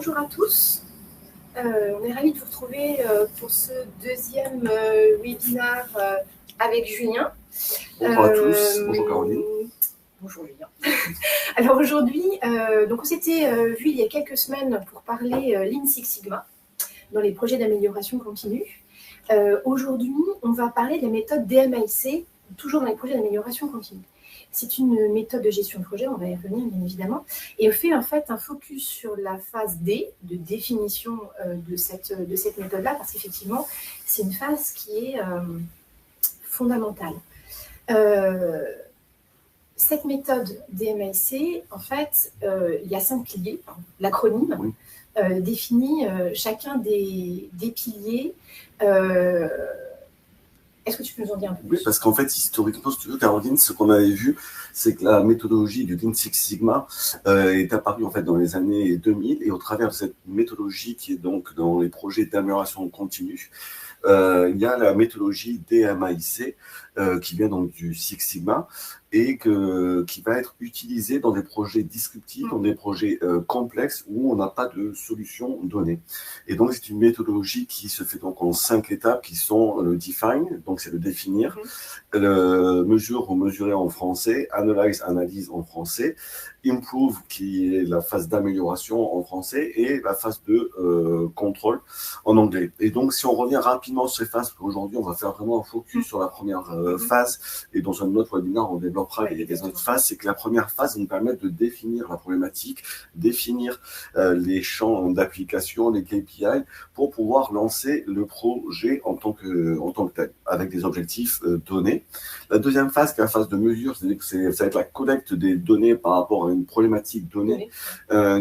bonjour à tous. On est ravis de vous retrouver pour ce deuxième webinaire avec Julien. Bonjour à tous, bonjour Caroline. Bonjour Julien. Alors aujourd'hui, on s'était vu il y a quelques semaines pour parler Lean Six Sigma dans les projets d'amélioration continue. Aujourd'hui, on va parler de la méthode DMAIC, toujours dans les projets d'amélioration continue. C'est une méthode de gestion de projet, on va y revenir bien évidemment, et on fait en fait un focus sur la phase D de définition de cette méthode-là, parce qu'effectivement, c'est une phase qui est fondamentale. Cette méthode DMAIC, en fait, il y a 5 piliers. L'acronyme définit chacun des piliers. Est-ce que tu peux nous en dire un peu plus ? Oui, parce qu'en fait, historiquement, si tu veux, Caroline, ce qu'on avait vu, c'est que la méthodologie du Lean Six Sigma est apparue en fait dans les années 2000, et au travers de cette méthodologie qui est donc dans les projets d'amélioration continue, il y a la méthodologie DMAIC qui vient donc du Six Sigma et qui va être utilisée dans des projets disruptifs, dans des projets complexes où on n'a pas de solution donnée. Et donc, c'est une méthodologie qui se fait donc en 5 étapes qui sont le define, donc c'est le définir, le mesure ou mesurer en français, analyse, analyse en français, improve qui est la phase d'amélioration en français et la phase de contrôle en anglais. Et donc, si on revient rapidement sur ces phases, aujourd'hui, on va faire vraiment un focus sur la première phase, et dans un autre webinaire, on développera les autres phases. C'est que la première phase nous permet de définir la problématique, définir les champs d'application, les KPI, pour pouvoir lancer le projet en tant que tel, avec des objectifs donnés. La deuxième phase, qui est la phase de mesure, c'est-à-dire que ça va être la collecte des données par rapport à une problématique donnée,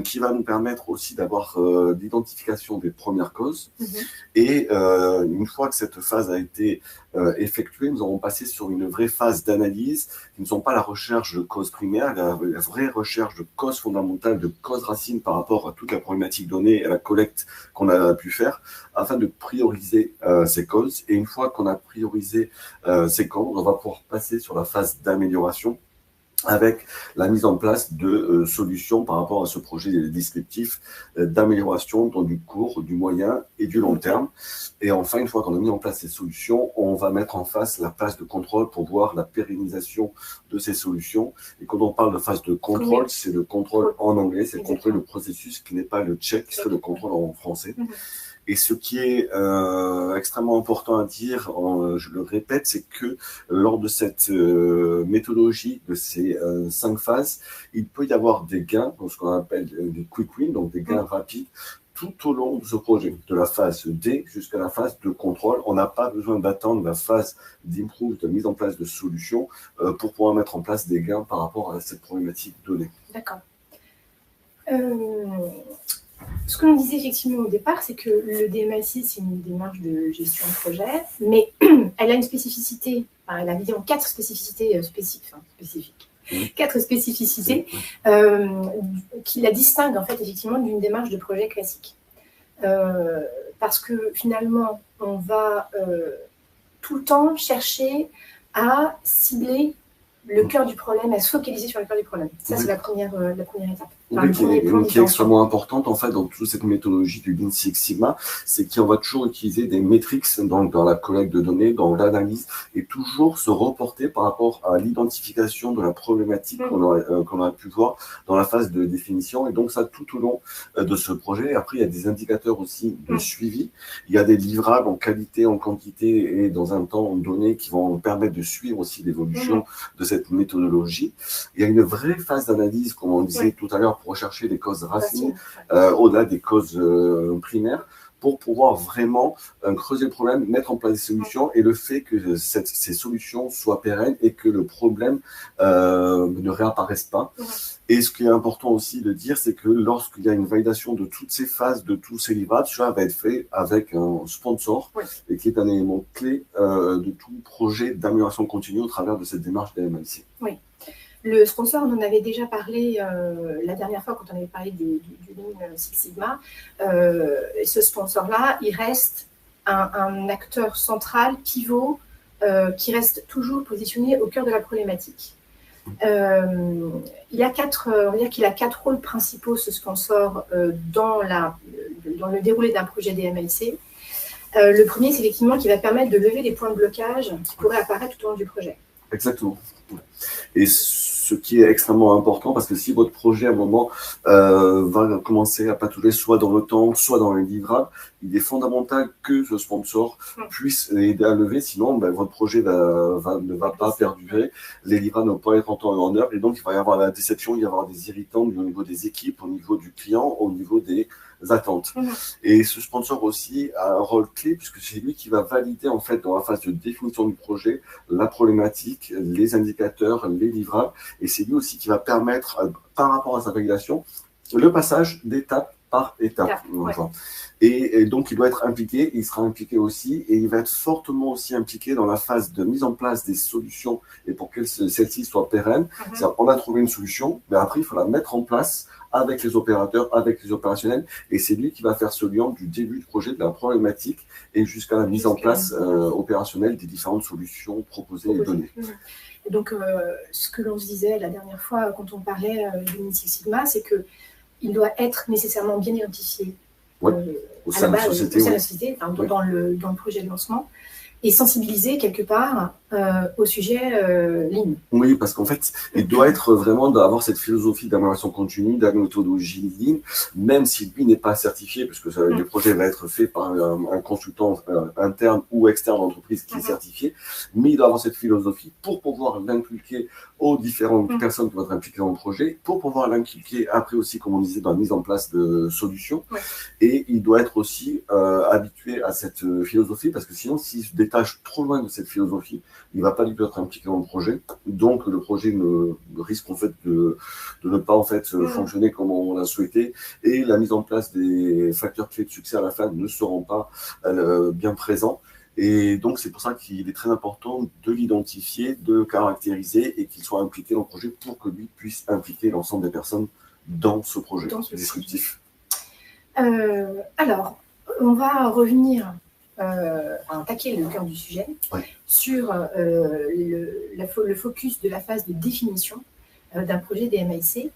qui va nous permettre aussi d'avoir l'identification des premières causes. Et une fois que cette phase a été effectuée, nous allons passer sur une vraie phase d'analyse, qui ne sont pas la recherche de causes primaires, la vraie recherche de causes fondamentales, de causes racines par rapport à toute la problématique donnée et à la collecte qu'on a pu faire, afin de prioriser ces causes. Et une fois qu'on a priorisé ces causes, on va pouvoir passer sur la phase d'amélioration, avec la mise en place de solutions par rapport à ce projet descriptif d'amélioration dans du court, du moyen et du long terme. Et enfin, une fois qu'on a mis en place ces solutions, on va mettre en face la phase de contrôle pour voir la pérennisation de ces solutions. Et quand on parle de phase de contrôle, c'est le contrôle en anglais, c'est le contrôle du processus, qui n'est pas le check, qui serait le contrôle en français. Et ce qui est extrêmement important à dire, je le répète, c'est que lors de cette méthodologie, de ces 5 phases, il peut y avoir des gains, ce qu'on appelle des quick wins, donc des gains rapides, tout au long de ce projet, de la phase D jusqu'à la phase de contrôle. On n'a pas besoin d'attendre la phase d'improve, de mise en place de solutions, pour pouvoir mettre en place des gains par rapport à cette problématique donnée. D'accord. Ce que l'on disait effectivement au départ, c'est que le DMAIC, c'est une démarche de gestion de projet, mais elle a une spécificité, elle a évidemment 4 spécificités spécifiques. 4 spécificités qui la distinguent en fait effectivement d'une démarche de projet classique. Parce que finalement, on va tout le temps chercher à cibler le cœur du problème, à se focaliser sur le cœur du problème. Ça, c'est la première étape. Qui est extrêmement importante en fait dans toute cette méthodologie du Lean Six Sigma, c'est qu'on va toujours utiliser des métriques donc dans la collecte de données, dans l'analyse, et toujours se reporter par rapport à l'identification de la problématique qu'on a pu voir dans la phase de définition, et donc ça tout au long de ce projet. Après, il y a des indicateurs aussi de suivi, il y a des livrables en qualité, en quantité et dans un temps donné qui vont permettre de suivre aussi l'évolution de cette méthodologie. Il y a une vraie phase d'analyse, comme on disait tout à l'heure, pour rechercher des causes racines, au-delà des causes primaires, pour pouvoir vraiment creuser le problème, mettre en place des solutions, et le fait que ces solutions soient pérennes et que le problème ne réapparaisse pas. Et ce qui est important aussi de dire, c'est que lorsqu'il y a une validation de toutes ces phases, de tous ces livrables, cela va être fait avec un sponsor, et qui est un élément clé de tout projet d'amélioration continue au travers de cette démarche DMAIC. Oui. Le sponsor, on en avait déjà parlé la dernière fois quand on avait parlé du Lean Six Sigma. Ce sponsor-là, il reste un acteur central, pivot, qui reste toujours positionné au cœur de la problématique. Il a on va dire qu'il a 4 rôles principaux, ce sponsor, dans le déroulé d'un projet DMLC. Le premier, c'est effectivement qu'il va permettre de lever les points de blocage qui pourraient apparaître tout au long du projet. Exactement. Et ce qui est extrêmement important, parce que si votre projet, à un moment, va commencer à patauger soit dans le temps, soit dans les livrables, il est fondamental que ce sponsor puisse aider à lever, sinon votre projet ne va pas perdurer, les livrables ne vont pas être en temps et en heure, et donc il va y avoir la déception, il va y avoir des irritants au niveau des équipes, au niveau du client, au niveau des attentes. Et ce sponsor aussi a un rôle clé, puisque c'est lui qui va valider en fait dans la phase de définition du projet la problématique, les indicateurs, les livrables, et c'est lui aussi qui va permettre, par rapport à sa validation, le passage d'étape par étape. Et donc, il doit être impliqué, il sera impliqué aussi, et il va être fortement aussi impliqué dans la phase de mise en place des solutions, et pour que celles-ci soient pérennes. C'est-à-dire qu'on a trouvé une solution, mais après, il faut la mettre en place avec les opérateurs, avec les opérationnels, et c'est lui qui va faire ce lien du début du projet, de la problématique, et jusqu'à la mise en place opérationnelle des différentes solutions proposées et données. Et donc, ce que l'on se disait la dernière fois quand on parlait du Lean Six Sigma, c'est qu'il doit être nécessairement bien identifié au sein de la société, dans le projet de lancement, et sensibiliser quelque part au sujet Lean. Oui, parce qu'en fait, il doit être vraiment d'avoir cette philosophie d'amélioration continue, de la méthodologie Lean, même si lui n'est pas certifié, puisque le projet va être fait par un consultant interne ou externe d'entreprise qui est certifié, mais il doit avoir cette philosophie pour pouvoir l'inculquer aux différentes personnes qui vont être impliquées dans le projet, pour pouvoir l'inculquer après aussi, comme on disait, dans la mise en place de solutions. Et il doit être aussi habitué à cette philosophie, parce que sinon, s'il se détache trop loin de cette philosophie, il ne va pas du tout être impliqué dans le projet. Donc, le projet risque en fait de ne pas en fait fonctionner comme on l'a souhaité, et la mise en place des facteurs clés de succès à la fin ne seront pas bien présents. Et donc, c'est pour ça qu'il est très important de l'identifier, de le caractériser et qu'il soit impliqué dans le projet pour que lui puisse impliquer l'ensemble des personnes dans ce projet disruptif. Alors, on va revenir, attaquer le cœur du sujet sur le focus de la phase de définition d'un projet DMLC.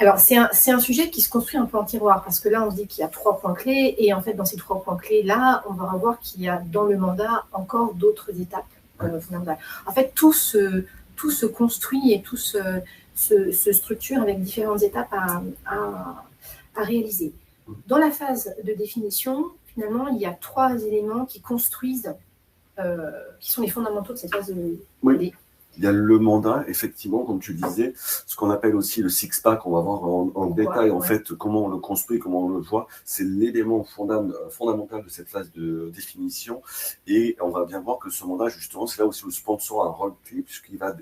Alors, c'est un sujet qui se construit un peu en tiroir, parce que là, on se dit qu'il y a 3 points clés, et en fait, dans ces 3 points clés-là, on va voir qu'il y a dans le mandat encore d'autres étapes fondamentales. En fait, tout se construit et tout se structure avec différentes étapes à réaliser. Dans la phase de définition, finalement, il y a 3 éléments qui construisent, qui sont les fondamentaux de cette phase de Il y a le mandat, effectivement, comme tu le disais, ce qu'on appelle aussi le six-pack. On va voir en détail, en fait, comment on le construit, comment on le voit. C'est l'élément fondamental de cette phase de définition. Et on va bien voir que ce mandat, justement, c'est là aussi où le sponsor a un rôle clé, puisqu'il va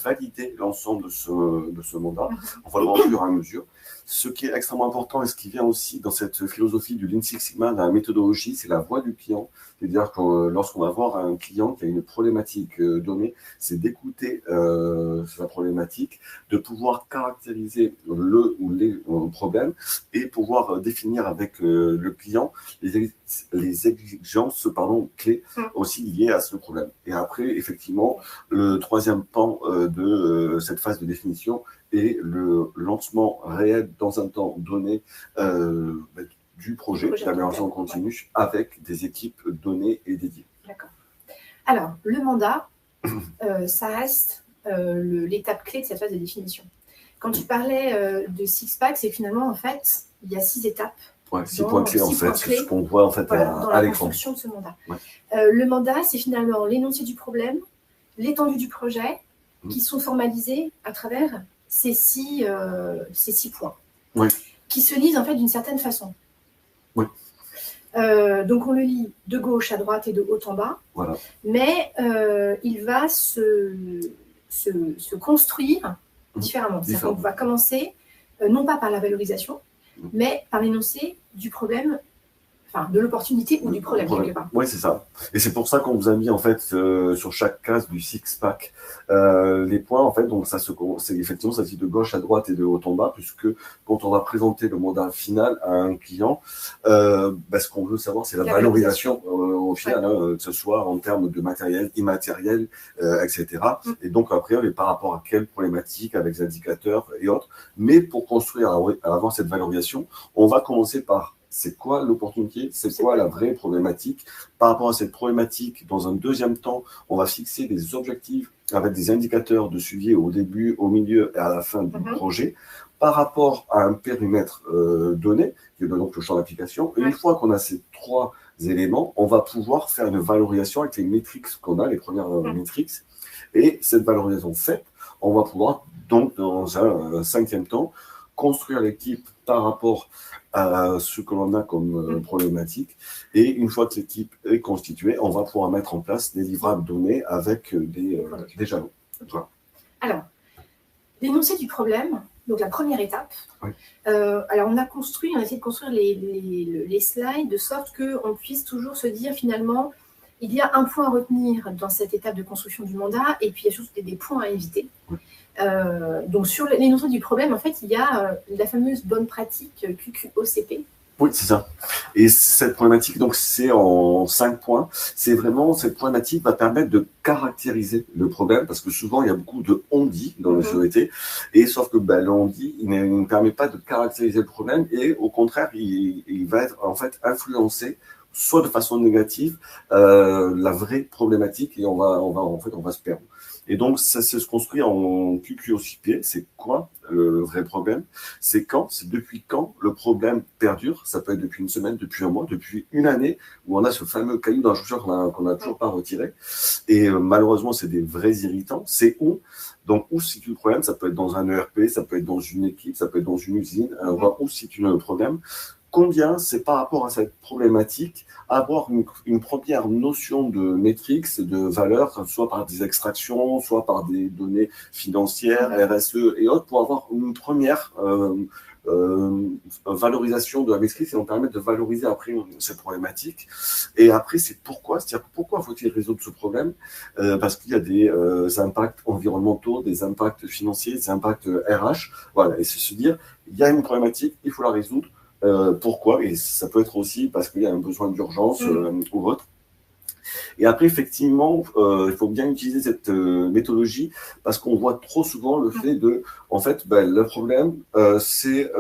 valider l'ensemble de ce mandat. On va le voir au fur et à mesure. Ce qui est extrêmement important et ce qui vient aussi dans cette philosophie du Lean Six Sigma, de la méthodologie, c'est la voix du client. C'est-à-dire que lorsqu'on va voir un client qui a une problématique donnée, c'est d'écouter sa problématique, de pouvoir caractériser le ou les problèmes et pouvoir définir avec le client les exigences clés aussi liées à ce problème. Et après, effectivement, le 3e pan de cette phase de définition est le lancement réel dans un temps donné du projet d'amélioration continue avec des équipes données et dédiées. D'accord. Alors, le mandat, ça reste l'étape clé de cette phase de définition. Quand tu parlais de six-pack, c'est finalement, en fait, il y a 6 étapes. 6 points clés, en fait, ce qu'on voit en fait dans à la l'écran. construction de ce mandat. Le mandat, c'est finalement l'énoncé du problème, l'étendue du projet, qui sont formalisés à travers ces 6 points, qui se lisent en fait d'une certaine façon. Donc on le lit de gauche à droite et de haut en bas, mais il va se construire différemment. C'est-à-dire qu'on va commencer non pas par la valorisation, mais par l'énoncé du problème, enfin de l'opportunité ou du problème quelque part. Oui, c'est ça. Et c'est pour ça qu'on vous a mis en fait sur chaque case du six-pack les points en fait. Donc c'est effectivement ça se dit de gauche à droite et de haut en bas, puisque quand on va présenter le mandat final à un client, ce qu'on veut savoir c'est la valorisation au final, que ce soit en termes de matériel, immatériel, etc. Et donc après, par rapport à quelle problématique, avec les indicateurs et autres. Mais pour construire, avoir cette valorisation, on va commencer par c'est quoi l'opportunité, c'est quoi la vraie problématique. Par rapport à cette problématique, dans un deuxième temps, on va fixer des objectifs avec des indicateurs de suivi au début, au milieu et à la fin du projet, par rapport à un périmètre donné, qui est donc le champ d'application. Et une fois qu'on a ces trois éléments, on va pouvoir faire une valorisation avec les métriques qu'on a, les premières métriques. Et cette valorisation faite, on va pouvoir donc, dans un cinquième temps, construire l'équipe par rapport à ce que l'on a comme problématique. Et une fois que l'équipe est constituée, on va pouvoir mettre en place des livrables donnés avec des jalons. Voilà. Alors, l'énoncé du problème, donc la première étape. Oui. Alors, on a essayé de construire les slides de sorte qu'on puisse toujours se dire finalement, il y a un point à retenir dans cette étape de construction du mandat et puis il y a surtout des points à éviter. Oui. Donc, sur l'énoncé du problème, en fait, il y a la fameuse bonne pratique QQOCP. Oui, c'est ça. Et cette problématique, donc, c'est en 5 points. C'est vraiment, cette problématique va permettre de caractériser le problème, parce que souvent, il y a beaucoup de on-dit dans la société. Et sauf que le on-dit, il ne permet pas de caractériser le problème. Et au contraire, il va être, en fait, influencé, soit de façon négative, la vraie problématique, et on va se perdre. Et donc, ça se construit en QQOCP. C'est quoi le vrai problème? C'est depuis quand le problème perdure. Ça peut être depuis une semaine, depuis un mois, depuis une année, où on a ce fameux caillou dans la chaussure qu'on n'a toujours pas retiré. Et malheureusement, c'est des vrais irritants. C'est où? Donc, où se situe le problème? Ça peut être dans un ERP, ça peut être dans une équipe, ça peut être dans une usine. On va où se situe le problème. Combien c'est par rapport à cette problématique avoir une première notion de métriques, de valeur, soit par des extractions, soit par des données financières, RSE et autres, pour avoir une première valorisation de la maîtrise et on permet de valoriser après cette problématique. Et après, c'est pourquoi, c'est-à-dire pourquoi faut-il résoudre ce problème? Parce qu'il y a des impacts environnementaux, des impacts financiers, des impacts RH. Voilà, et c'est se dire, il y a une problématique, il faut la résoudre. Pourquoi? Et ça peut être aussi parce qu'il y a un besoin d'urgence ou autre. Et après, effectivement, il faut bien utiliser cette méthodologie parce qu'on voit trop souvent le fait de, en fait, le problème, c'est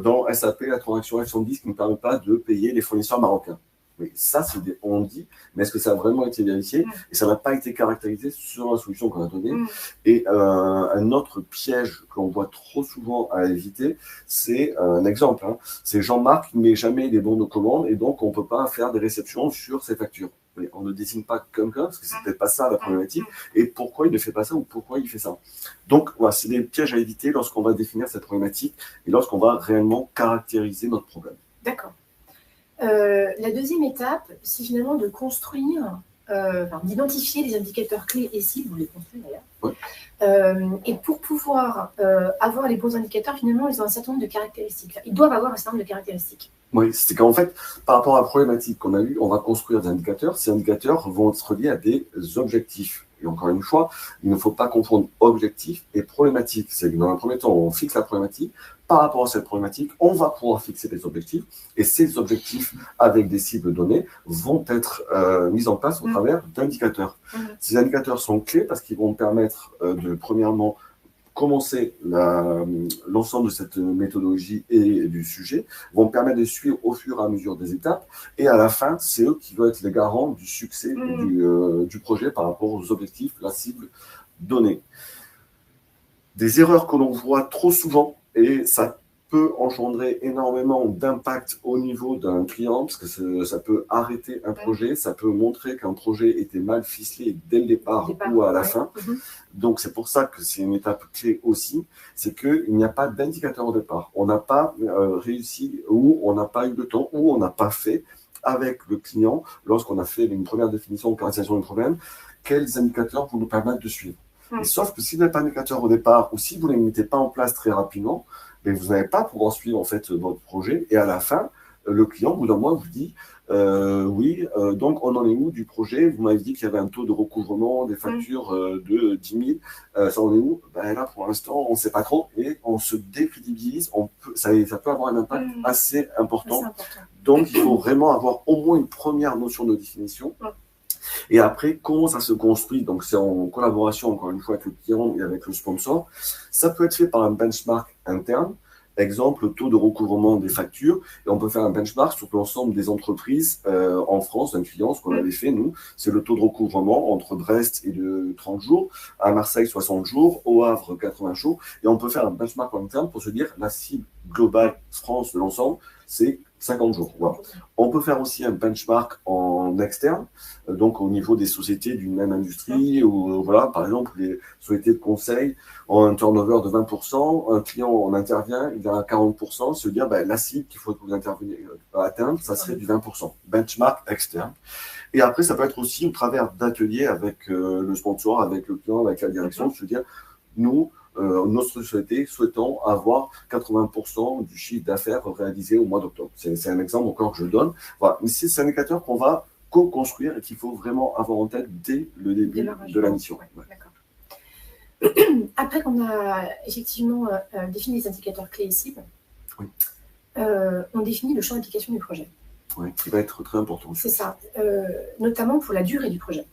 dans SAP, la transaction F110 qui ne permet pas de payer les fournisseurs marocains. Mais ça, on dit, mais est-ce que ça a vraiment été vérifié? Et ça n'a pas été caractérisé sur la solution qu'on a donnée. Et un autre piège qu'on voit trop souvent à éviter, c'est un exemple. C'est Jean-Marc ne met jamais les bons de commande et donc on ne peut pas faire des réceptions sur ses factures. Mais on ne désigne pas quelqu'un parce que c'est peut-être pas ça la problématique. Et pourquoi il ne fait pas ça ou pourquoi il fait ça? Donc, voilà, c'est des pièges à éviter lorsqu'on va définir cette problématique et lorsqu'on va réellement caractériser notre problème. D'accord. La deuxième étape, c'est finalement de construire, d'identifier les indicateurs clés et cibles, vous les construisez d'ailleurs. Et pour pouvoir avoir les bons indicateurs, finalement, ils ont un certain nombre de caractéristiques. Ils doivent avoir un certain nombre de caractéristiques. Oui, c'est qu'en fait, par rapport à la problématique qu'on a eue, on va construire des indicateurs. Ces indicateurs vont être reliés à des objectifs. Et encore une fois, il ne faut pas confondre objectif et problématique. C'est que dans un premier temps, on fixe la problématique. Par rapport à cette problématique, on va pouvoir fixer des objectifs. Et ces objectifs, avec des cibles données, vont être mis en place au travers d'indicateurs. Ces indicateurs sont clés parce qu'ils vont permettre de, premièrement, commencer l'ensemble de cette méthodologie et du sujet, vont permettre de suivre au fur et à mesure des étapes. Et à la fin, c'est eux qui vont être les garants du succès du projet par rapport aux objectifs, la cible donnée. Des erreurs que l'on voit trop souvent, et ça peut engendrer énormément d'impact au niveau d'un client, parce que ça peut arrêter un projet, ça peut montrer qu'un projet était mal ficelé dès le départ ou à la fin. Donc, c'est pour ça que c'est une étape clé aussi, c'est qu'il n'y a pas d'indicateur au départ. On n'a pas réussi, ou on n'a pas eu le temps, ou on n'a pas fait avec le client, lorsqu'on a fait une première définition ou caractérisation du problème, quels indicateurs vont nous permettre de suivre. Et sauf que si vous n'avez pas d'indicateur au départ, ou si vous ne les mettez pas en place très rapidement, mais vous n'allez pas pouvoir suivre en fait votre projet. Et à la fin, le client, au bout d'un mois, vous dit donc on en est où du projet? Vous m'avez dit qu'il y avait un taux de recouvrement des factures de 10 000. Ça en est où? Là, pour l'instant, on ne sait pas trop et on se décrédibilise. Ça peut avoir un impact assez important Donc, il faut vraiment avoir au moins une première notion de définition. Et après, comment ça se construit? Donc, c'est en collaboration, encore une fois, avec le client et avec le sponsor. Ça peut être fait par un benchmark interne. Exemple, le taux de recouvrement des factures. Et on peut faire un benchmark sur l'ensemble des entreprises en France, d'un client, ce qu'on avait fait, nous. C'est le taux de recouvrement entre Brest et de 30 jours, à Marseille 60 jours, au Havre 80 jours. Et on peut faire un benchmark interne pour se dire la cible globale France de l'ensemble, c'est 50 jours. Voilà. On peut faire aussi un benchmark en externe, donc au niveau des sociétés d'une même industrie, ou voilà, par exemple, les sociétés de conseil ont un turnover de 20%, un client en intervient, il a 40%, se dire la cible qu'il faut que vous interveniez atteindre, ça serait du 20%. Benchmark externe. Et après, ça peut être aussi au travers d'ateliers avec le sponsor, avec le client, avec la direction, se dire, nous, notre société souhaitons avoir 80% du chiffre d'affaires réalisé au mois d'octobre. C'est un exemple encore que je donne. Voilà. Mais c'est un indicateur qu'on va co-construire et qu'il faut vraiment avoir en tête dès le début de la mission. Ouais. Après qu'on a effectivement défini les indicateurs clés et cibles, on définit le champ d'application du projet. Oui, qui va être très important. C'est ça, notamment pour la durée du projet.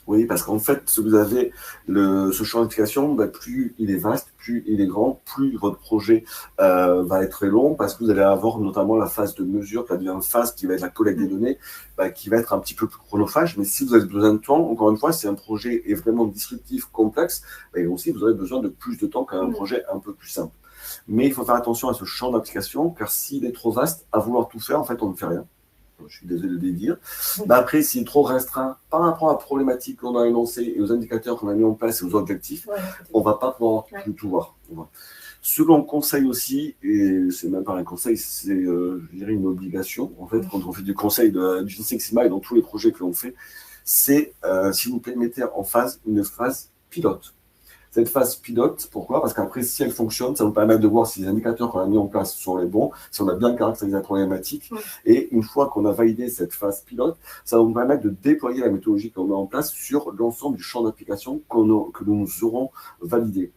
Oui, parce qu'en fait, si vous avez ce champ d'application, plus il est vaste, plus il est grand, plus votre projet va être très long, parce que vous allez avoir notamment la phase de mesure, la deuxième phase qui va être la collecte des données, qui va être un petit peu plus chronophage. Mais si vous avez besoin de temps, encore une fois, si un projet est vraiment disruptif, complexe, aussi vous aurez besoin de plus de temps qu'un projet un peu plus simple. Mais il faut faire attention à ce champ d'application, car s'il est trop vaste, à vouloir tout faire, en fait, on ne fait rien. Je suis désolé de le dire. Mais après, s'il est trop restreint par rapport à la problématique qu'on a énoncée et aux indicateurs qu'on a mis en place et aux objectifs, on ne va pas pouvoir tout voir. Ce qu'on conseille aussi, et c'est même pas un conseil, c'est, je dirais, une obligation, en fait, quand on fait du conseil du Lean Six Sigma et dans tous les projets que l'on fait, c'est, s'il vous plaît, mettez en phase une phase pilote. Cette phase pilote, pourquoi? Parce qu'après, si elle fonctionne, ça nous permet de voir si les indicateurs qu'on a mis en place sont les bons, si on a bien caractérisé la problématique. Et une fois qu'on a validé cette phase pilote, ça va nous permettre de déployer la méthodologie qu'on met en place sur l'ensemble du champ d'application que nous aurons validé.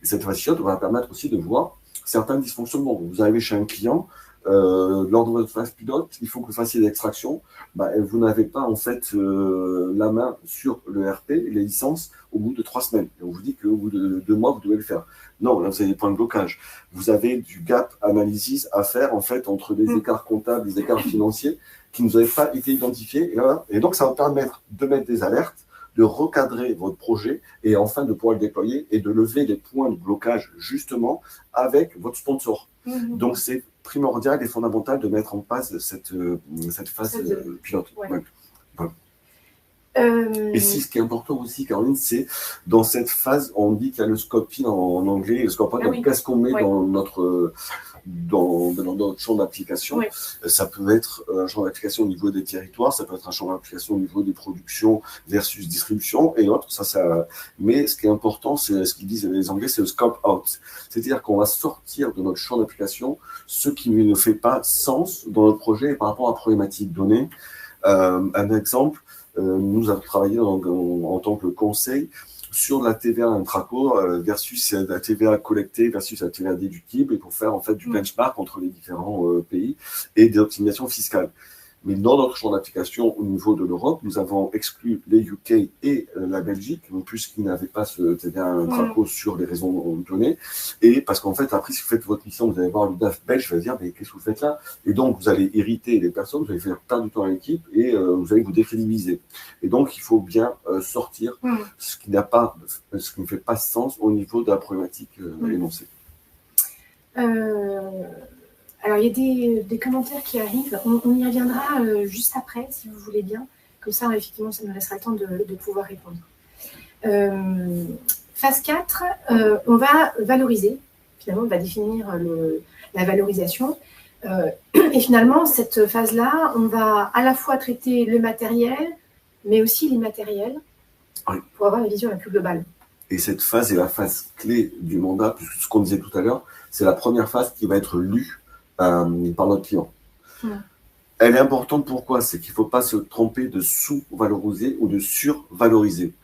Et cette phase pilote va permettre aussi de voir certains dysfonctionnements. Vous arrivez chez un client, lors de votre phase pilote, il faut que vous fassiez l'extraction. Vous n'avez pas en fait la main sur le RP, les licences, au bout de 3 semaines. Et on vous dit qu'au bout de 2 mois, vous devez le faire. Non, là, vous avez des points de blocage. Vous avez du gap analysis à faire en fait entre des écarts comptables, des écarts financiers qui ne nous avaient pas été identifiés. Et donc, ça va permettre de mettre des alertes, de recadrer votre projet et enfin de pouvoir le déployer et de lever les points de blocage justement avec votre sponsor. Donc, c'est primordial et fondamental de mettre en place cette phase pilote. Et si ce qui est important aussi, Caroline, c'est dans cette phase, on dit qu'il y a le scope in en anglais, le scope out, donc qu'est-ce qu'on met dans notre champ d'application. Ça peut être un champ d'application au niveau des territoires, ça peut être un champ d'application au niveau des productions versus distribution et autres. Mais ce qui est important, c'est ce qu'ils disent les Anglais, c'est le scope out. C'est-à-dire qu'on va sortir de notre champ d'application ce qui ne fait pas sens dans notre projet par rapport à la problématique donnée. Un exemple, nous avons travaillé en tant que conseil sur la TVA intraco versus la TVA collectée versus la TVA déductible et pour faire en fait du benchmark entre les différents pays et des optimisations fiscales. Mais dans notre champ d'application au niveau de l'Europe, nous avons exclu les UK et la Belgique, puisqu'ils n'avaient pas ce TVA intraco sur les raisons données. Et parce qu'en fait, après, si vous faites votre mission, vous allez voir le DAF belge, va dire, mais qu'est-ce que vous faites là? Et donc, vous allez irriter les personnes, vous allez faire perdre du temps à l'équipe et vous allez vous décrédibiliser. Et donc, il faut bien sortir ce qui ne fait pas sens au niveau de la problématique énoncée. Alors, il y a des commentaires qui arrivent. On y reviendra juste après, si vous voulez bien. Comme ça, effectivement, ça nous laissera le temps de pouvoir répondre. Phase 4, on va valoriser. Finalement, on va définir la valorisation. Et finalement, cette phase-là, on va à la fois traiter le matériel, mais aussi l'immatériel, pour avoir la vision la plus globale. Et cette phase est la phase clé du mandat, puisque ce qu'on disait tout à l'heure, c'est la première phase qui va être lue par notre client. Elle est importante pourquoi? C'est qu'il ne faut pas se tromper de sous-valoriser ou de survaloriser.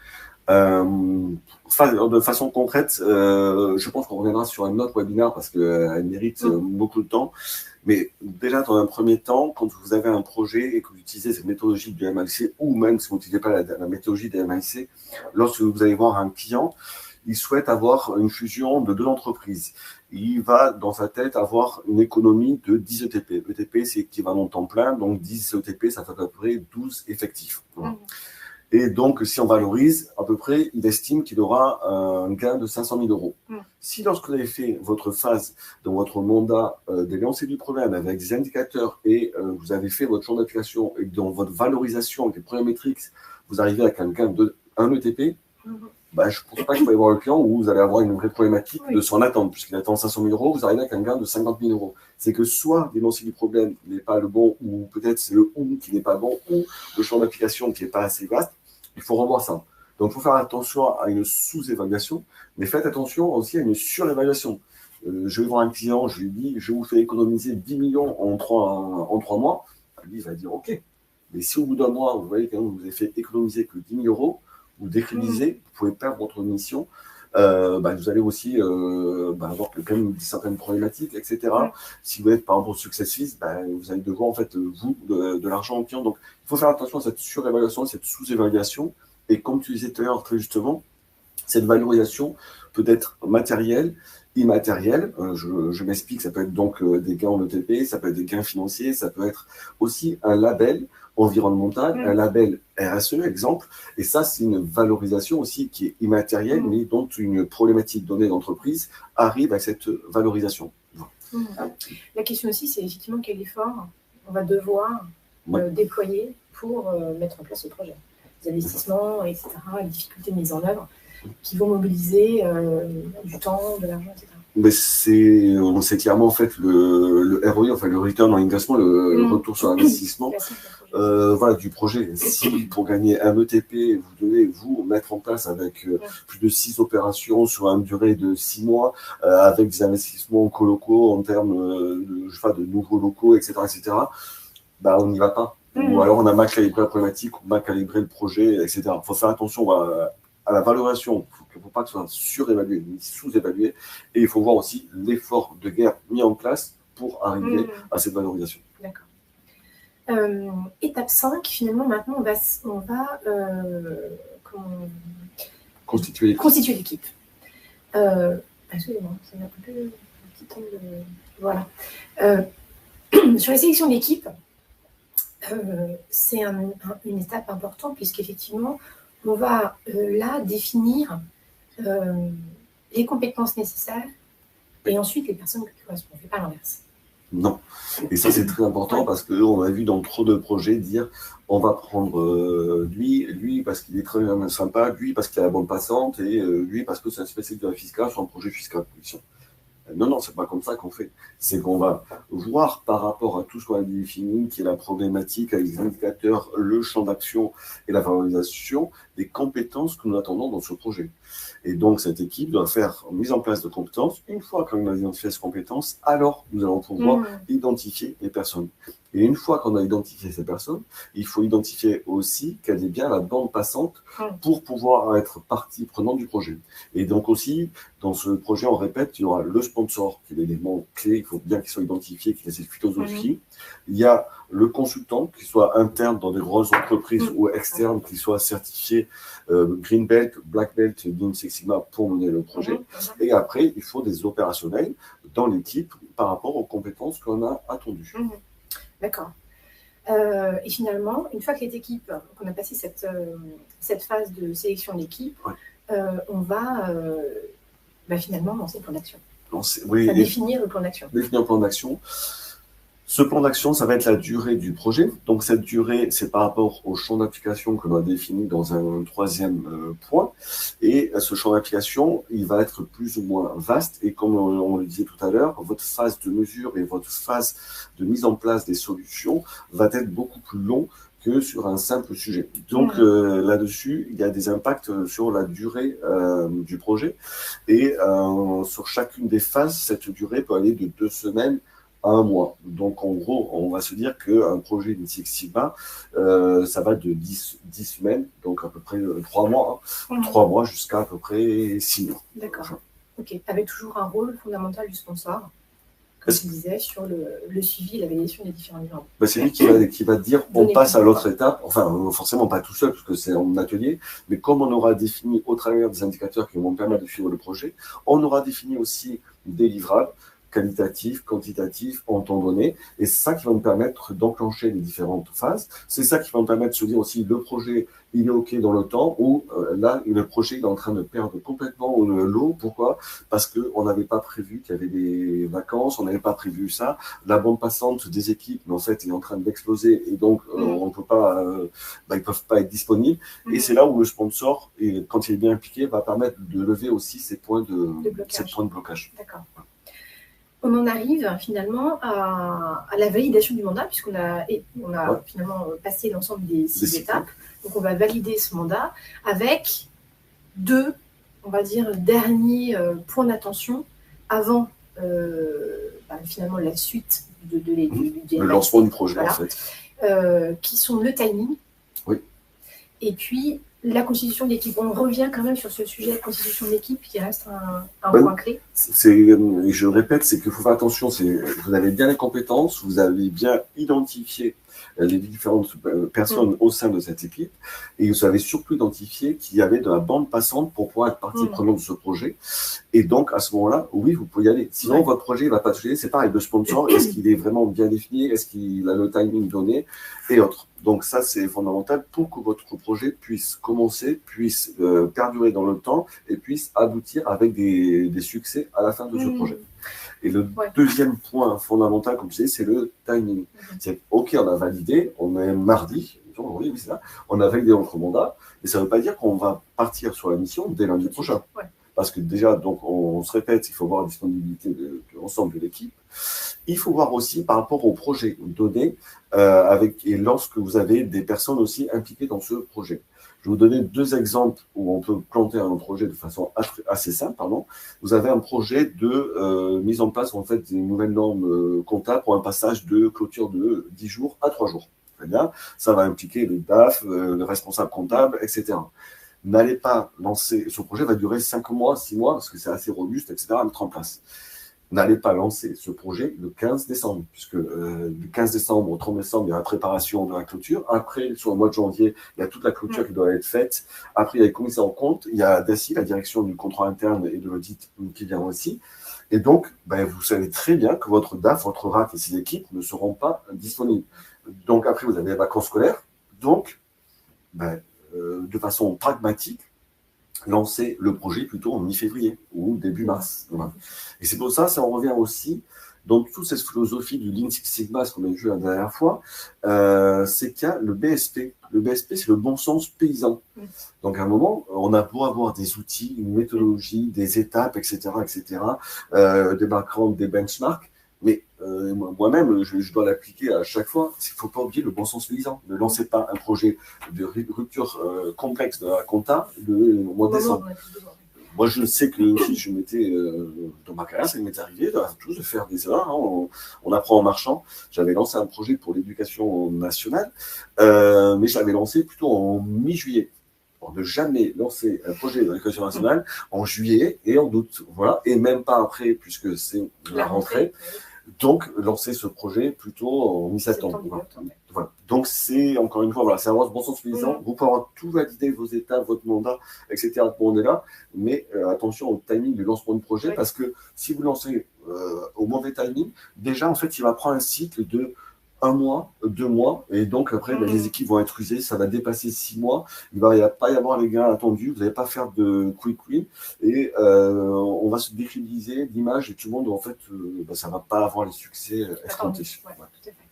De façon concrète, je pense qu'on reviendra sur un autre webinaire parce qu'elle mérite beaucoup de temps. Mais déjà, dans un premier temps, quand vous avez un projet et que vous utilisez cette méthodologie du MLC, ou même si vous n'utilisez pas la méthodologie du MLC, lorsque vous allez voir un client, il souhaite avoir une fusion de 2 entreprises. Il va, dans sa tête, avoir une économie de 10 ETP. ETP, c'est équivalent temps plein, donc 10 ETP, ça fait à peu près 12 effectifs. Voilà. Et donc, si on valorise, à peu près, il estime qu'il aura un gain de 500 000 euros. Si lorsque vous avez fait votre phase dans votre mandat d'énoncé du problème avec des indicateurs et vous avez fait votre champ d'application et dans votre valorisation avec les problémétriques, vous arrivez avec un gain de 1 ETP, bah, je ne pense pas qu'il faut aller voir le client où vous allez avoir une vraie problématique de son attente, puisqu'il attend 500 000 euros, vous arrivez avec un gain de 50 000 euros. C'est que soit l'énoncé du problème n'est pas le bon, ou peut-être c'est le ou qui n'est pas bon, ou le champ d'application qui n'est pas assez vaste. Il faut revoir ça. Donc, il faut faire attention à une sous-évaluation, mais faites attention aussi à une surévaluation. Je vais voir un client, je lui dis, je vous fais économiser 10 millions en 3 mois. Lui, il va dire, OK. Mais si au bout d'un mois, vous voyez que vous avez fait économiser que 10 000 euros, vous décrédibilisez, vous pouvez perdre votre mission. Vous allez aussi avoir quand même certaines problématiques, etc. Si vous êtes par exemple au success fees, vous allez devoir en fait vous de l'argent au client. Donc il faut faire attention à cette surévaluation, cette sous-évaluation. Et comme tu disais tout à l'heure très justement, cette valorisation peut être matérielle, immatérielle. Je m'explique, ça peut être donc des gains en ETP, ça peut être des gains financiers, ça peut être aussi un label environnemental, un label RSE, exemple. Et ça, c'est une valorisation aussi qui est immatérielle, mais dont une problématique donnée d'entreprise arrive à cette valorisation. La question aussi, c'est effectivement quel effort on va devoir déployer pour mettre en place ce projet. Les investissements, etc., les difficultés de mise en œuvre qui vont mobiliser du temps, de l'argent, etc. Mais c'est clairement en fait le ROI, enfin le return on investment, le retour sur investissement du projet. Si pour gagner un ETP, vous devez vous mettre en place avec plus de 6 opérations sur une durée de 6 mois, avec des investissements colocaux en termes de nouveaux locaux, etc., on n'y va pas. Ou alors on a mal calibré la problématique, ou mal calibré le projet, etc. Il faut faire attention à la valorisation. Il ne faut pas que ce soit surévalué ni sous-évalué. Et il faut voir aussi l'effort de guerre mis en place pour arriver à cette valorisation. D'accord. Étape 5, finalement, maintenant, on va constituer l'équipe. Excusez-moi, ça m'a coupé un petit temps de... Voilà. Sur la sélection d'équipe, c'est une étape importante puisqu'effectivement, on va là définir les compétences nécessaires et ensuite les personnes qui correspondent. On ne fait pas l'inverse. Non. Et ça, c'est très important parce qu'on a vu dans trop de projets dire on va prendre lui parce qu'il est très sympa, lui parce qu'il a la bande passante et lui parce que c'est un spécialiste de la fiscale sur un projet fiscal. Non, c'est pas comme ça qu'on fait. C'est qu'on va voir par rapport à tout ce qu'on a défini, qui est la problématique avec les indicateurs, le champ d'action et la valorisation, des compétences que nous attendons dans ce projet. Et donc, cette équipe doit faire mise en place de compétences. Une fois qu'on a identifié ces compétences, alors nous allons pouvoir identifier les personnes. Et une fois qu'on a identifié ces personnes, il faut identifier aussi qu'elle est bien la bande passante pour pouvoir être partie prenante du projet. Et donc aussi, dans ce projet, on répète, il y aura le sponsor, qui est l'élément clé, il faut bien qu'il soit identifié, qu'il ait cette philosophie. Il y a le consultant, qu'il soit interne dans des grosses entreprises ou externe, qu'il soit certifié Green Belt, Black Belt, Lean Six Sigma pour mener le projet. Et après, il faut des opérationnels dans l'équipe par rapport aux compétences qu'on a attendues. D'accord. Et finalement, une fois que qu'on a passé cette phase de sélection d'équipe, on va finalement lancer le plan d'action. Définir le plan d'action. Définir le plan d'action. Ce plan d'action, ça va être la durée du projet. Donc, cette durée, c'est par rapport au champ d'application que l'on a défini dans un troisième point. Et ce champ d'application, il va être plus ou moins vaste. Et comme on le disait tout à l'heure, votre phase de mesure et votre phase de mise en place des solutions va être beaucoup plus long que sur un simple sujet. Donc, là-dessus, il y a des impacts sur la durée du projet. Et sur chacune des phases, cette durée peut aller de 2 semaines à un mois. Donc, en gros, on va se dire qu'un projet Lean Six Sigma, ça va de 10 semaines, donc à peu près 3 mois, hein, 3 mois jusqu'à peu près 6 mois. D'accord. Ok. Avec toujours un rôle fondamental du sponsor, comme tu disais, sur le suivi et la validation des différents livres. C'est lui qui va dire on passe à l'autre étape, enfin forcément pas tout seul parce que c'est en atelier, mais comme on aura défini au travers des indicateurs qui vont permettre de suivre le projet, on aura défini aussi des livrables qualitatifs, quantitatifs, en temps donné, et c'est ça qui va nous permettre d'enclencher les différentes phases. C'est ça qui va nous permettre de se dire aussi le projet il est OK dans le temps, ou là le projet il est en train de perdre complètement l'eau. Pourquoi? Parce qu'on n'avait pas prévu qu'il y avait des vacances, on n'avait pas prévu ça, la bande passante des équipes en fait est en train d'exploser, et donc on peut pas, ils peuvent pas être disponibles, et c'est là où le sponsor, et quand il est bien impliqué, va permettre de lever aussi ces points de blocage. D'accord. On en arrive finalement à la validation du mandat, puisqu'on a finalement passé l'ensemble des 6 étapes. Donc on va valider ce mandat avec 2, on va dire, derniers points d'attention avant finalement la suite du le lancement du projet, voilà, en fait. Qui sont le timing. Oui. Et puis la constitution d'équipe. On revient quand même sur ce sujet de constitution d'équipe qui reste un point clé. Je répète, c'est qu'il faut faire attention. Vous avez bien les compétences, vous avez bien identifié les différentes personnes au sein de cette équipe, et vous avez surtout identifié qu'il y avait de la bande passante pour pouvoir être partie prenante de ce projet. Et donc, à ce moment-là, oui, vous pouvez y aller. Sinon, votre projet ne va pas toucher. C'est pareil, le sponsor, est-ce qu'il est vraiment bien défini? Est-ce qu'il a le timing donné? Et autres. Donc ça, c'est fondamental pour que votre projet puisse commencer, puisse perdurer dans le temps et puisse aboutir avec des succès à la fin de ce projet. Et le deuxième point fondamental, comme tu sais, c'est le timing. C'est OK, on a validé, on est mardi, oui, c'est ça, on a validé notre mandat, mais ça ne veut pas dire qu'on va partir sur la mission dès lundi prochain. Parce que déjà, donc, on se répète, il faut voir la disponibilité de l'ensemble de l'équipe. Il faut voir aussi par rapport au projet donné, et lorsque vous avez des personnes aussi impliquées dans ce projet. Je vais vous donner 2 exemples où on peut planter un projet de façon assez simple. Vous avez un projet de mise en place en fait des nouvelles normes comptables pour un passage de clôture de 10 jours à 3 jours. Très bien. Ça va impliquer le DAF, le responsable comptable, etc. N'allez pas lancer, ce projet va durer 5 mois, 6 mois, parce que c'est assez robuste, etc. à mettre en place. N'allez pas lancer ce projet le 15 décembre, puisque du 15 décembre au 30 décembre, il y a la préparation de la clôture. Après, sur le mois de janvier, il y a toute la clôture qui doit être faite. Après, il y a les commissaires en compte, il y a DACI, la direction du contrôle interne et de l'audit qui vient aussi. Et donc, vous savez très bien que votre DAF, votre RAF et ses équipes ne seront pas disponibles. Donc après, vous avez les vacances scolaires. Donc, de façon pragmatique, lancer le projet plutôt en mi-février ou début mars. Voilà. Et c'est pour ça, ça en revient aussi dans toute cette philosophie du Lean Six Sigma, ce qu'on a vu la dernière fois, c'est qu'il y a le BSP. Le BSP, c'est le bon sens paysan. Donc à un moment, on a beau avoir des outils, une méthodologie, des étapes, etc., des backgrounds, des benchmarks, mais moi-même, je dois l'appliquer à chaque fois. Il ne faut pas oublier le bon sens paysan. Ne lancez pas un projet de rupture complexe de la compta au mois de décembre. Moi, je sais que je m'étais, dans ma carrière, ça m'est arrivé de faire des erreurs. On apprend en marchant. J'avais lancé un projet pour l'éducation nationale, mais je l'avais lancé plutôt en mi-juillet. Pour ne jamais lancer un projet de l'éducation nationale en juillet et en août. Voilà. Et même pas après, puisque c'est la rentrée. Donc, lancer ce projet plutôt en mi-septembre. Voilà. Donc, c'est, encore une fois, voilà, c'est un bon sens paysan. Vous pouvez avoir tout validé, vos étapes, votre mandat, etc. On est là. Mais attention au timing du lancement du projet, parce que si vous lancez au mauvais timing, déjà, en fait, il va prendre un cycle de 1 mois, 2 mois, et donc après, les équipes vont être usées, ça va dépasser 6 mois, il ne va pas y avoir les gains attendus, vous n'allez pas faire de quick win, et on va se décrédibiliser l'image, et tout le monde, en fait, ça ne va pas avoir les succès escomptés. Ouais, tout à fait.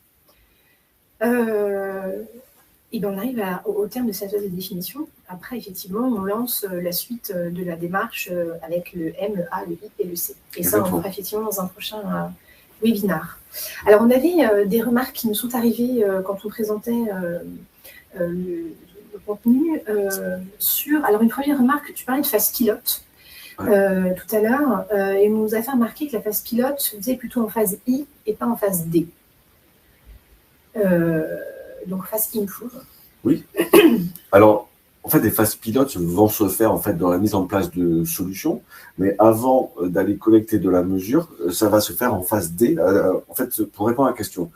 Et bien on arrive au terme de cette phase de définition. Après, effectivement, on lance la suite de la démarche avec le M, le A, le I et le C. Et ça, on le fera effectivement dans un prochain webinar. Alors, on avait des remarques qui nous sont arrivées quand on présentait le contenu sur... Alors, une première remarque, tu parlais de phase pilote. tout à l'heure, et on nous a fait remarquer que la phase pilote se faisait plutôt en phase I et pas en phase D. Donc phase improve. Oui. Alors, en fait, les phases pilotes vont se faire en fait dans la mise en place de solutions, mais avant d'aller collecter de la mesure, ça va se faire en phase D. En fait, pour répondre à la question,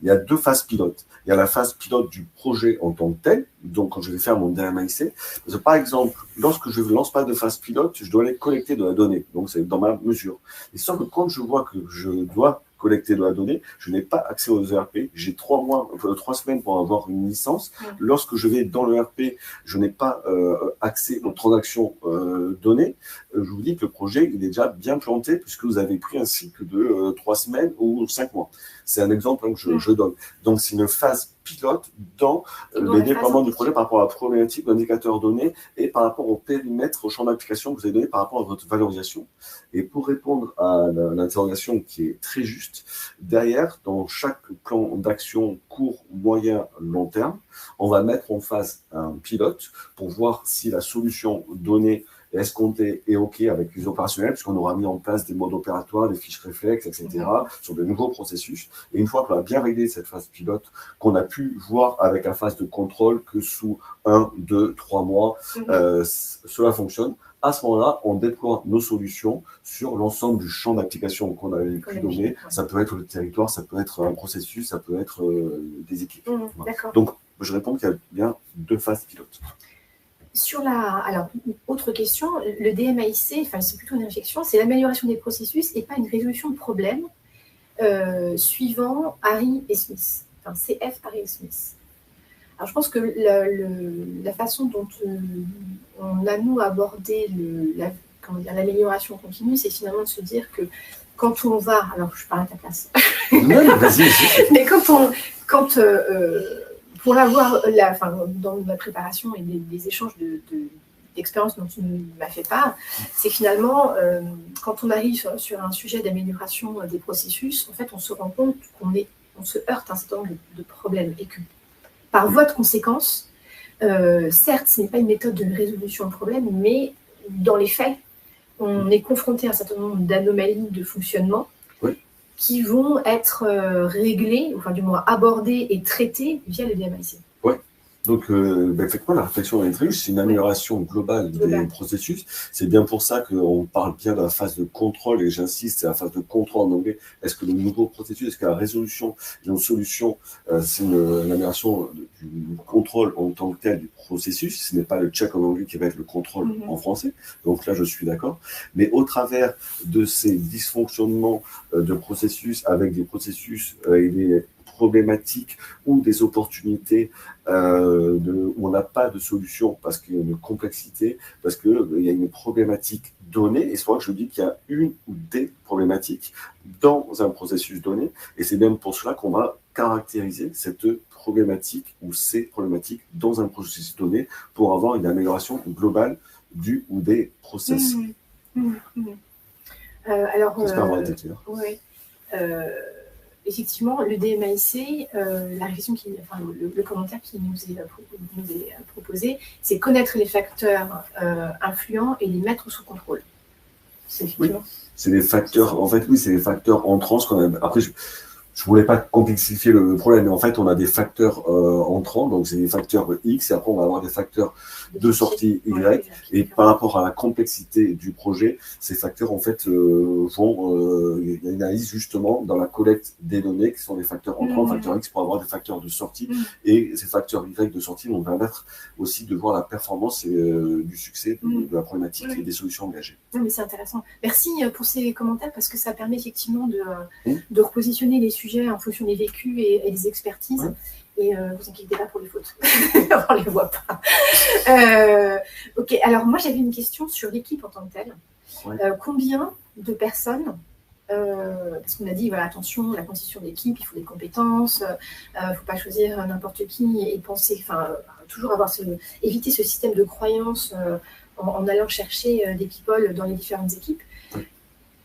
il y a 2 phases pilotes. Il y a la phase pilote du projet en tant que tel, donc quand je vais faire mon DMAIC. Parce que, par exemple, lorsque je ne lance pas de phase pilote, je dois aller collecter de la donnée, donc c'est dans ma mesure. Et sauf que quand je vois que je dois collecter de la donnée, je n'ai pas accès aux ERP. J'ai 3 semaines pour avoir une licence. Lorsque je vais dans le ERP, je n'ai pas accès aux transactions données. Je vous dis que le projet, il est déjà bien planté puisque vous avez pris un cycle de 3 semaines ou 5 mois. C'est un exemple que je donne. Donc, c'est une phase pilote dans le déploiement du projet par rapport à la problématique, l'indicateur donné et par rapport au périmètre, au champ d'application que vous avez donné par rapport à votre valorisation. Et pour répondre à l'interrogation qui est très juste, derrière, dans chaque plan d'action court, moyen, long terme, on va mettre en phase un pilote pour voir si la solution donnée escompté et OK avec les opérationnels, puisqu'on aura mis en place des modes opératoires, des fiches réflexes, etc., sur de nouveaux processus. Et une fois qu'on a bien réglé cette phase pilote, qu'on a pu voir avec la phase de contrôle que sous 1, 2, 3 mois, cela fonctionne. À ce moment-là, on déploie nos solutions sur l'ensemble du champ d'application qu'on avait pu donner. Ça peut être le territoire, ça peut être un processus, ça peut être des équipes. Voilà. Donc, je réponds qu'il y a bien 2 phases pilotes. Alors, autre question, le DMAIC, enfin, c'est plutôt une réflexion, c'est l'amélioration des processus et pas une résolution de problèmes suivant Harry et Smith, enfin CF, Harry et Smith. Alors, je pense que la façon dont on a, nous, abordé l'amélioration continue, c'est finalement de se dire que quand on va... Alors, je parle à ta place. Mais pour l'avoir, dans ma préparation et des échanges d'expériences dont tu m'as fait part, c'est finalement, quand on arrive sur un sujet d'amélioration des processus, en fait, on se rend compte on se heurte à un certain nombre de problèmes et que, par voie de conséquence, certes, ce n'est pas une méthode de résolution de problème, mais dans les faits, on est confronté à un certain nombre d'anomalies de fonctionnement qui vont être réglées, enfin du moins abordées et traitées via le DMAIC. Oui. Donc, effectivement, la réflexion est très riche, c'est une amélioration globale des processus. C'est bien pour ça qu'on parle bien de la phase de contrôle, et j'insiste, c'est la phase de contrôle en anglais. Est-ce que le nouveau processus, est-ce que la résolution d'une solution, c'est une amélioration du contrôle en tant que tel du processus? Ce n'est pas le check en anglais qui va être le contrôle en français. Donc là, je suis d'accord. Mais au travers de ces dysfonctionnements de processus, avec des processus et des problématiques ou des opportunités où on n'a pas de solution parce qu'il y a une complexité, parce qu'il y a une problématique donnée, et c'est pour ça que je dis qu'il y a une ou des problématiques dans un processus donné, et c'est même pour cela qu'on va caractériser cette problématique ou ces problématiques dans un processus donné pour avoir une amélioration globale du ou des process. Alors, j'espère avoir été clair. Oui. Effectivement, le DMAIC, la réflexion le commentaire qui nous est proposé, c'est connaître les facteurs influents et les mettre sous contrôle. C'est effectivement. Oui, c'est les facteurs. En fait, oui, c'est les facteurs entrants. Après, je voulais pas complexifier le problème, mais en fait, on a des facteurs entrants, donc c'est des facteurs X, et après, on va avoir des facteurs de sortie Y, et par rapport à la complexité du projet, ces facteurs, en fait, il y a une analyse justement dans la collecte des données, qui sont des facteurs entrants, facteurs X, pour avoir des facteurs de sortie, et ces facteurs Y de sortie vont permettre aussi de voir la performance et du succès de la problématique et des solutions engagées. Non, mais c'est intéressant. Merci pour ces commentaires, parce que ça permet effectivement de repositionner les sujets en fonction des vécus et des expertises. Et vous inquiétez pas pour les fautes, on les voit pas. Ok, alors moi j'avais une question sur l'équipe en tant que telle. Combien de personnes, parce qu'on a dit, voilà, attention, la constitution d'équipe, il faut des compétences, il ne faut pas choisir n'importe qui et penser, toujours éviter ce système de croyance en allant chercher des people dans les différentes équipes.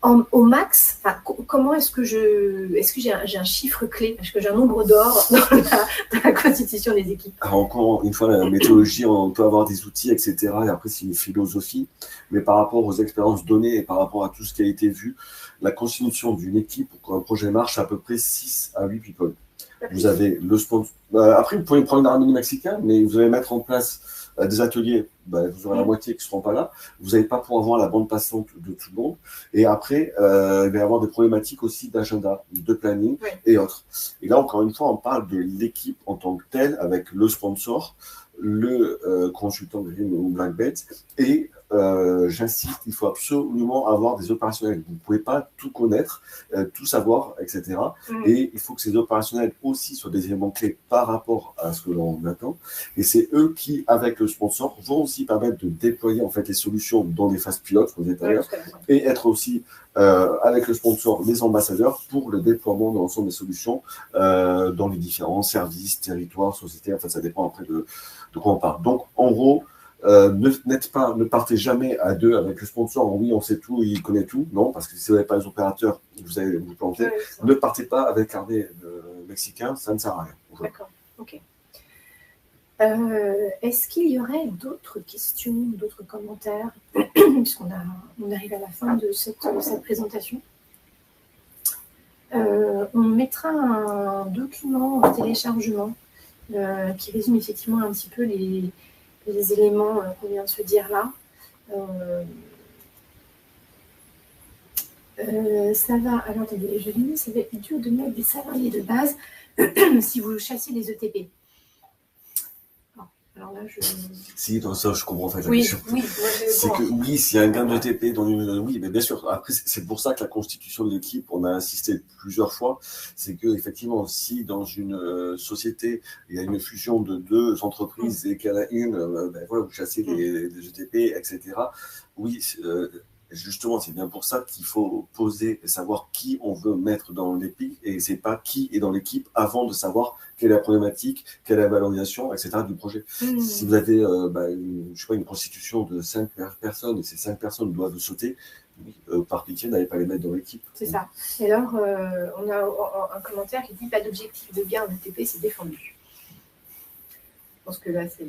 Au max, comment est-ce que j'ai un chiffre clé? Est-ce que j'ai un nombre d'or dans la constitution des équipes? Alors encore une fois, la méthodologie, on peut avoir des outils, etc. Et après, c'est une philosophie. Mais par rapport aux expériences données et par rapport à tout ce qui a été vu, la constitution d'une équipe pour qu'un projet marche, c'est à peu près 6 à 8 people. Vous avez le sponsor. Après, vous pouvez prendre un harmonie mexicain, mais vous allez mettre en place des ateliers. Vous aurez la moitié qui ne seront pas là. Vous n'allez pas pouvoir avoir la bande passante de tout le monde. Et après, il va y avoir des problématiques aussi d'agenda, de planning et autres. Et là, encore une fois, on parle de l'équipe en tant que telle, avec le sponsor, le consultant Green ou Blackbet et j'insiste, il faut absolument avoir des opérationnels. Vous ne pouvez pas tout connaître, tout savoir, etc. Et il faut que ces opérationnels aussi soient des éléments clés par rapport à ce que l'on attend. Et c'est eux qui, avec le sponsor, vont aussi permettre de déployer en fait les solutions dans des phases pilotes, comme je disais tout à l'heure, et être aussi avec le sponsor les ambassadeurs pour le déploiement de l'ensemble des solutions dans les différents services, territoires, sociétés. Enfin, ça dépend après de quoi on parle. Donc, en gros, ne partez jamais à deux avec le sponsor. Oui, on sait tout, il connaît tout. Non, parce que si vous n'avez pas les opérateurs, vous allez vous planter. Ne partez pas avec l'armée mexicain, ça ne sert à rien. D'accord, ok. Est-ce qu'il y aurait d'autres questions, d'autres commentaires, puisqu'on arrive à la fin de cette présentation? On mettra un document en téléchargement qui résume effectivement un petit peu les éléments qu'on vient de se dire là. Ça va, alors attendez, je lis, ça va être dur de mettre des salariés de base si vous chassez les ETP. Alors là, Si, dans ça, je comprends en fait la question. Oui, c'est que oui, s'il y a un gain de TP dans une... Oui, mais bien sûr. Après, c'est pour ça que la constitution de l'équipe, on a insisté plusieurs fois, c'est que effectivement, si dans une société, il y a une fusion de deux entreprises et qu'il y en a une, voilà, vous chassez des ETP, etc. Oui, justement, c'est bien pour ça qu'il faut poser et savoir qui on veut mettre dans l'équipe, et c'est pas qui est dans l'équipe avant de savoir quelle est la problématique, quelle est la valorisation, etc. du projet. Si vous avez une constitution de 5 personnes et ces 5 personnes doivent sauter, par pitié, n'allez pas les mettre dans l'équipe. C'est ça. Et alors, on a un commentaire qui dit pas d'objectif de gain de TP, c'est défendu. Je pense que là, c'est...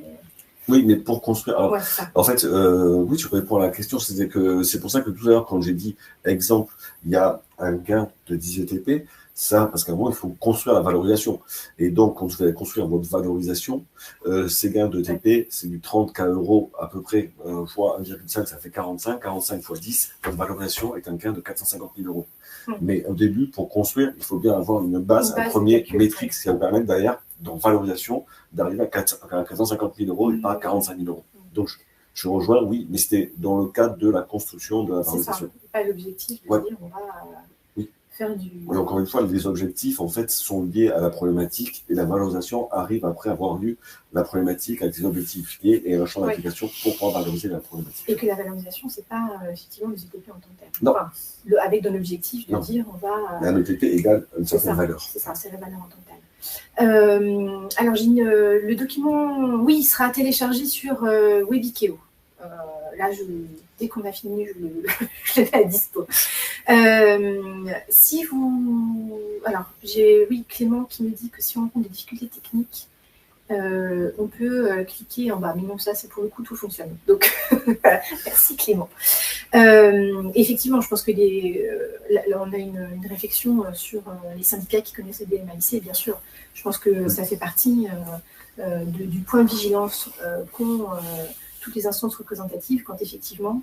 Oui, mais pour construire. Alors, en fait, oui, tu réponds à la question. C'est pour ça que tout à l'heure, quand j'ai dit exemple, il y a un gain de 10 ETP, ça, parce qu'à un moment, il faut construire la valorisation. Et donc, quand vous allez construire votre valorisation, ces gains de TP, c'est du 30K € à peu près, fois 1,5, ça fait 45. 45 fois 10, votre valorisation est un gain de 450 000 €. Mais au début, pour construire, il faut bien avoir une base, un premier métrique qui va permettre derrière, dans valorisation, d'arriver à 450 000 € et pas à 45 000 €. Donc, je rejoins, oui, mais c'était dans le cadre de la construction de la valorisation. C'est ça, pas l'objectif de dire on va faire du... Et encore une fois, les objectifs, en fait, sont liés à la problématique et la valorisation arrive après avoir lu la problématique avec les objectifs liés et un champ d'application pour pouvoir valoriser la problématique. Et que la valorisation, c'est pas effectivement les ETP en tant que tel. Non. Enfin, avec un objectif de dire on va... un ETP égale une certaine valeur. C'est ça, c'est la valeur en tant que telle. Alors, le document, oui, il sera téléchargé sur Webikeo. Là, dès qu'on a fini, je le mets à dispo. Si vous... Alors, j'ai Clément qui me dit que si on rencontre des difficultés techniques, on peut cliquer en bas. Mais non, ça, c'est pour le coup, tout fonctionne. Donc, merci Clément. Effectivement, je pense que là, on a une réflexion sur les syndicats qui connaissent le DMAIC. Bien sûr, je pense que ça fait partie du point de vigilance qu'ont toutes les instances représentatives quand effectivement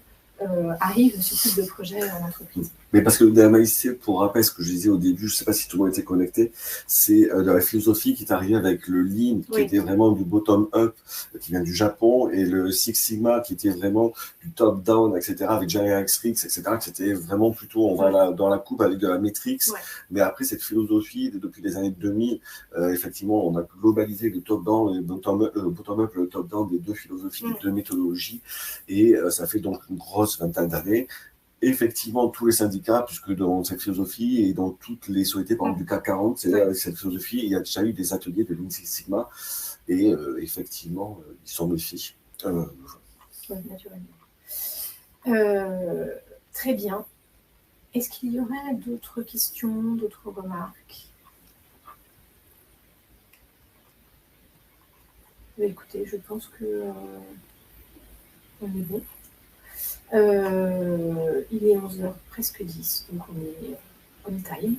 arrive ce type de projet en entreprise. Mais parce que le DMAIC, pour rappel, ce que je disais au début, je ne sais pas si tout le monde était connecté, c'est de la philosophie qui est arrivée avec le Lean, qui était vraiment du bottom-up, qui vient du Japon, et le Six Sigma, qui était vraiment du top-down, etc., avec Geriatrix, etc., qui était vraiment plutôt, on va dans la coupe avec de la Matrix. Mais après, cette philosophie, depuis les années 2000, effectivement, on a globalisé le top-down et le bottom-up, le top-down des deux philosophies, des deux méthodologies, et ça fait donc une grosse vingtaine d'années. Effectivement, tous les syndicats, puisque dans cette philosophie et dans toutes les sociétés, par exemple du CAC 40, c'est avec cette philosophie, il y a déjà eu des ateliers de Lean Six Sigma, et effectivement, ils s'en méfient. Naturellement. Très bien. Est-ce qu'il y aurait d'autres questions, d'autres remarques? Écoutez, je pense que on est bon. Il est 11h, presque 10, donc on est time.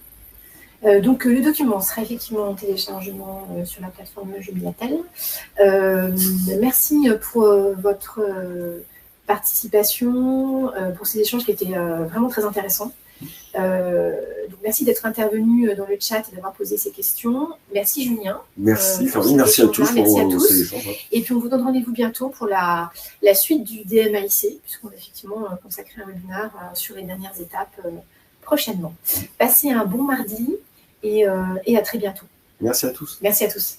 Donc le document sera effectivement en téléchargement sur la plateforme Jumilatel. Merci pour votre participation, pour ces échanges qui étaient vraiment très intéressants. Donc merci d'être intervenu dans le chat et d'avoir posé ces questions. Merci Julien. Merci Florine, merci à tous pour ces échanges. Et puis on vous donne rendez-vous bientôt pour la suite du DMAIC, puisqu'on a effectivement consacré un webinaire sur les dernières étapes prochainement. Passez un bon mardi et à très bientôt. Merci à tous. Merci à tous.